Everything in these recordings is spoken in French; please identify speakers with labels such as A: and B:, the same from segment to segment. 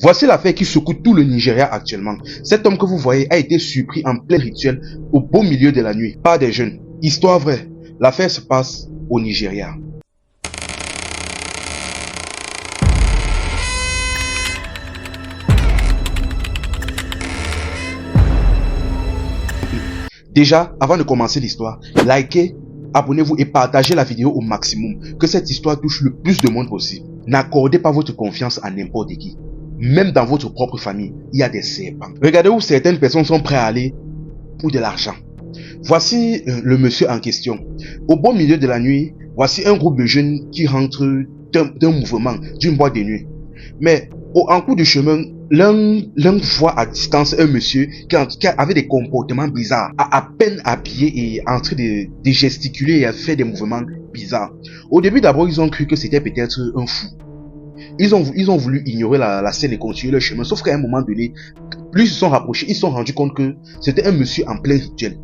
A: Voici l'affaire qui secoue tout le Nigeria actuellement. Cet homme que vous voyez a été surpris en plein rituel au beau milieu de la nuit par des jeunes. Histoire vraie, l'affaire se passe au Nigeria. Déjà, avant de commencer l'histoire, likez, abonnez-vous et partagez la vidéo au maximum. Que cette histoire touche le plus de monde possible. N'accordez pas votre confiance à n'importe qui. Même dans votre propre famille, il y a des serpents. Regardez où certaines personnes sont prêtes à aller pour de l'argent. Voici le monsieur en question. Au beau milieu de la nuit, voici un groupe de jeunes qui rentrent d'un mouvement, d'une boîte de nuit. Mais en cours de chemin, l'un voit à distance un monsieur qui avait des comportements bizarres, à peine habillé et en train de gesticuler et à faire des mouvements bizarres. Au début d'abord, ils ont cru que c'était peut-être un fou. Ils ont voulu ignorer la scène et continuer leur chemin. Sauf qu'à un moment donné, plus ils se sont rapprochés, ils se sont rendus compte que c'était un monsieur en plein rituel.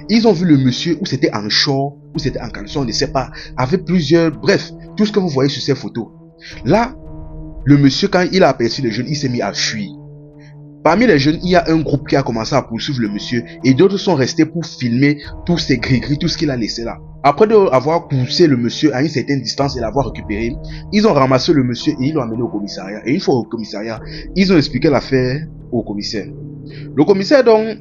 A: Ils ont vu le monsieur où c'était en short, où c'était en caleçon, on ne sait pas, avec plusieurs, bref, tout ce que vous voyez sur ces photos. Là, le monsieur, quand il a aperçu les jeunes, il s'est mis à fuir. Parmi les jeunes, il y a un groupe qui a commencé à poursuivre le monsieur et d'autres sont restés pour filmer tous ces gris-gris, tout ce qu'il a laissé là. Après avoir poussé le monsieur à une certaine distance et l'avoir récupéré, ils ont ramassé le monsieur et ils l'ont amené au commissariat. Et une fois au commissariat, ils ont expliqué l'affaire au commissaire. Le commissaire donc,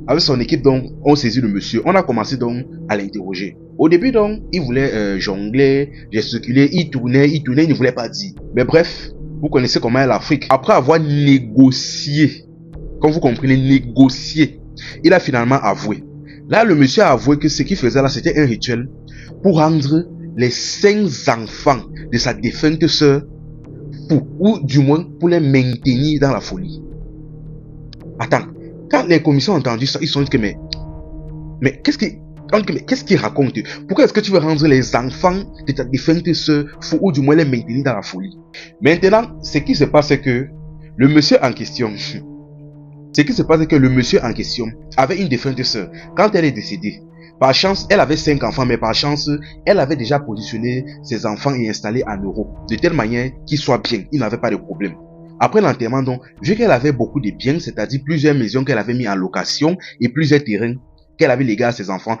A: avec son équipe donc, ont saisi le monsieur. On a commencé donc à l'interroger. Au début donc, il voulait jongler, gesticuler, il tournait, il ne voulait pas dire. Mais bref, vous connaissez comment est l'Afrique. Après avoir négocié, comme vous comprenez, négocié, il a finalement avoué. Là, le monsieur a avoué que ce qu'il faisait là, c'était un rituel pour rendre les 5 enfants de sa défunte sœur fous, ou du moins pour les maintenir dans la folie. Attends, quand les commissaires ont entendu ça, ils se sont dit que mais qu'est-ce qu'il raconte? Pourquoi est-ce que tu veux rendre les enfants de ta défunte sœur fous, ou du moins les maintenir dans la folie? Maintenant, ce qui se passe, c'est que le monsieur en question, avait une défunte sœur. Quand elle est décédée, par chance, elle avait 5 enfants, mais par chance, elle avait déjà positionné ses enfants et installé en Europe, de telle manière qu'ils soient bien, ils n'avaient pas de problème. Après l'enterrement, donc, vu qu'elle avait beaucoup de biens, c'est-à-dire plusieurs maisons qu'elle avait mis en location et plusieurs terrains qu'elle avait légués à ses enfants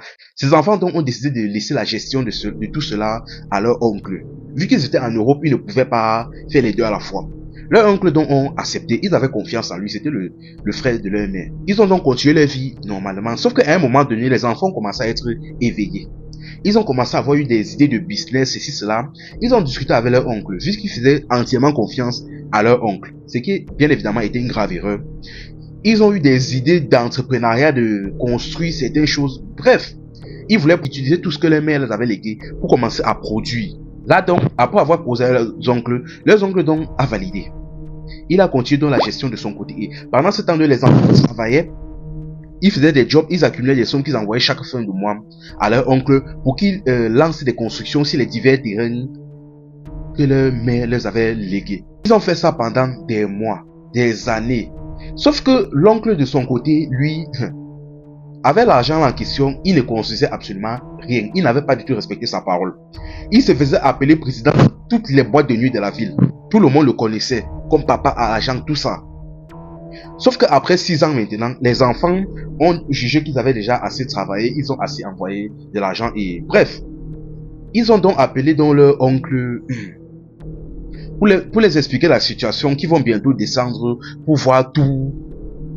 A: donc ont décidé de laisser la gestion de tout cela à leur oncle. Vu qu'ils étaient en Europe, ils ne pouvaient pas faire les deux à la fois. Leur oncle donc ont accepté, ils avaient confiance en lui, c'était le frère de leur mère. Ils ont donc continué leur vie normalement, sauf qu'à un moment donné, les enfants ont commencé à être éveillés. Ils ont commencé à avoir eu des idées de business, ceci, cela. Ils ont discuté avec leur oncle, vu qu'ils faisaient entièrement confiance à leur oncle, ce qui bien évidemment était une grave erreur. Ils ont eu des idées d'entrepreneuriat, de construire certaines choses. Bref, ils voulaient utiliser tout ce que leur mère les avait légué pour commencer à produire. Là donc, après avoir posé à leurs oncles donc a validé. Il a continué dans la gestion de son côté. Et pendant ce temps, les enfants travaillaient. Ils faisaient des jobs, ils accumulaient des sommes qu'ils envoyaient chaque fin de mois à leur oncle pour qu'ils lancent des constructions sur les divers terrains que leur mère leur avait légués. Ils ont fait ça pendant des mois, des années. Sauf que l'oncle de son côté, lui, avec l'argent en question, il ne construisait absolument rien. Il n'avait pas du tout respecté sa parole. Il se faisait appeler président de toutes les boîtes de nuit de la ville. Tout le monde le connaissait, comme papa à agent, tout ça. Sauf qu'après 6 ans maintenant, les enfants ont jugé qu'ils avaient déjà assez travaillé, ils ont assez envoyé de l'argent et bref. Ils ont donc appelé donc leur oncle pour les expliquer la situation, qui vont bientôt descendre pour voir tout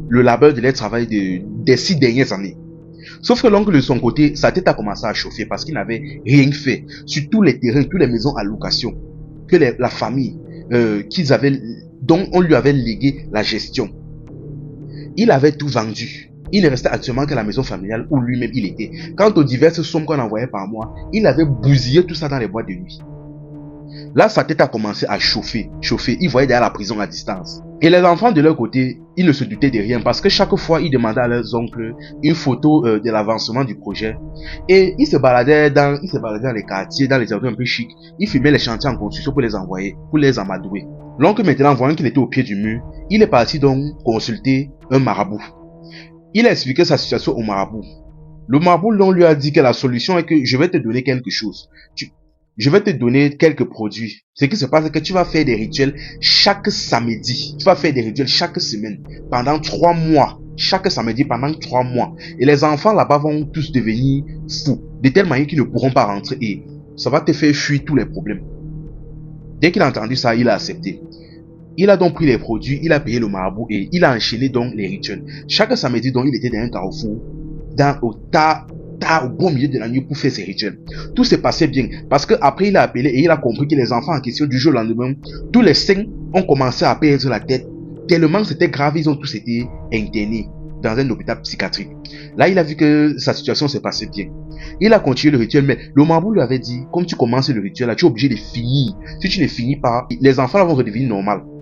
A: le labeur de leur travail des 6 dernières années. Sauf que l'oncle de son côté, sa tête a commencé à chauffer parce qu'il n'avait rien fait sur tous les terrains, toutes les maisons à location que la famille dont on lui avait légué la gestion. Il avait tout vendu. Il ne restait actuellement que la maison familiale où lui-même il était. Quant aux diverses sommes qu'on envoyait par mois, il avait bousillé tout ça dans les boîtes de nuit. Là, sa tête a commencé à chauffer. Il voyait derrière la prison à distance. Et les enfants de leur côté, ils ne se doutaient de rien parce que chaque fois, ils demandaient à leurs oncles une photo de l'avancement du projet. Et ils se baladaient dans les quartiers, dans les endroits un peu chics. Ils filmaient les chantiers en construction pour les envoyer, pour les amadouer. L'oncle maintenant, voyant qu'il était au pied du mur, il est parti donc consulter un marabout. Il a expliqué sa situation au marabout. Le marabout lui a dit que la solution est que je vais te donner quelque chose. Je vais te donner quelques produits. Ce qui se passe, c'est que tu vas faire des rituels chaque samedi. Tu vas faire des rituels chaque semaine pendant 3 mois. Chaque samedi pendant 3 mois. Et les enfants là-bas vont tous devenir fous. De telle manière qu'ils ne pourront pas rentrer. Et ça va te faire fuir tous les problèmes. Dès qu'il a entendu ça, il a accepté. Il a donc pris les produits, il a payé le marabout et il a enchaîné donc les rituels. Chaque samedi, donc, il était dans un carrefour, au bon milieu de la nuit pour faire ses rituels. Tout s'est passé bien parce que après il a appelé et il a compris que les enfants en question du jour au lendemain, tous les 5 ont commencé à perdre la tête tellement c'était grave, ils ont tous été internés dans un hôpital psychiatrique. Là, il a vu que sa situation s'est passée bien. Il a continué le rituel, mais le marabout lui avait dit, comme tu commences le rituel là, tu es obligé de finir. Si tu ne finis pas, les enfants là vont redevenir normaux.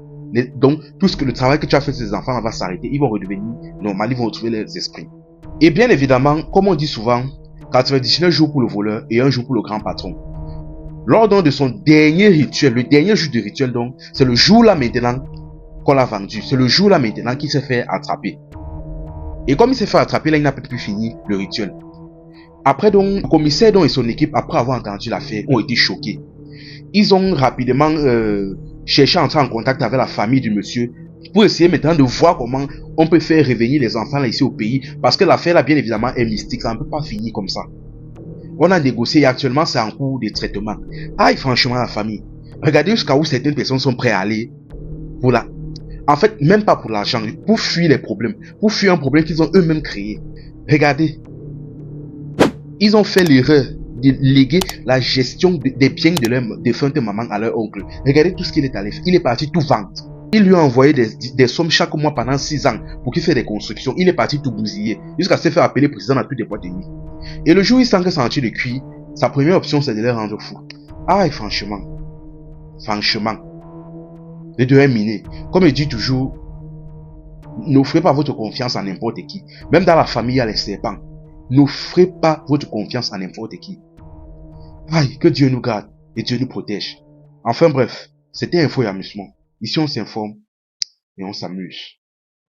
A: Donc, tout le travail que tu as fait sur ces enfants va s'arrêter. Ils vont redevenir normal, ils vont retrouver leurs esprits. Et bien évidemment, comme on dit souvent, 99 jours pour le voleur et 1 jour pour le grand patron. Lors donc de son dernier rituel, le dernier jour du rituel donc, c'est le jour là maintenant qu'on l'a vendu. C'est le jour là maintenant qu'il s'est fait attraper. Et comme il s'est fait attraper, là il n'a pas pu finir le rituel. Après donc, le commissaire donc et son équipe, après avoir entendu l'affaire, ont été choqués. Ils ont rapidement cherché à entrer en contact avec la famille du monsieur pour essayer maintenant de voir comment on peut faire revenir les enfants là ici au pays, parce que l'affaire là bien évidemment est mystique, ça ne peut pas finir comme ça. On a négocié et actuellement c'est en cours de traitement. Aïe, franchement la famille, regardez jusqu'à où certaines personnes sont prêtes à aller pour la... En fait, même pas pour l'argent, pour fuir les problèmes, pour fuir un problème qu'ils ont eux-mêmes créé. Regardez, ils ont fait l'erreur de léguer la gestion des biens de leur défunte maman à leur oncle. Regardez tout ce qu'il est allé faire. Il est parti tout vendre. Il lui a envoyé des sommes chaque mois pendant 6 ans pour qu'il fasse des constructions. Il est parti tout bousiller jusqu'à se faire appeler président dans toutes les boîtes de nuit. Et le jour où il sent que ça en tire le cuir, sa première option c'est de les rendre fou. Ah, franchement, les deux miné. Comme il dit toujours, n'offrez pas votre confiance à n'importe qui. Même dans la famille, il y a les serpents. N'offrez pas votre confiance à n'importe qui. Aïe, que Dieu nous garde et Dieu nous protège. Enfin bref, c'était Info et Amusement. Ici on s'informe et on s'amuse.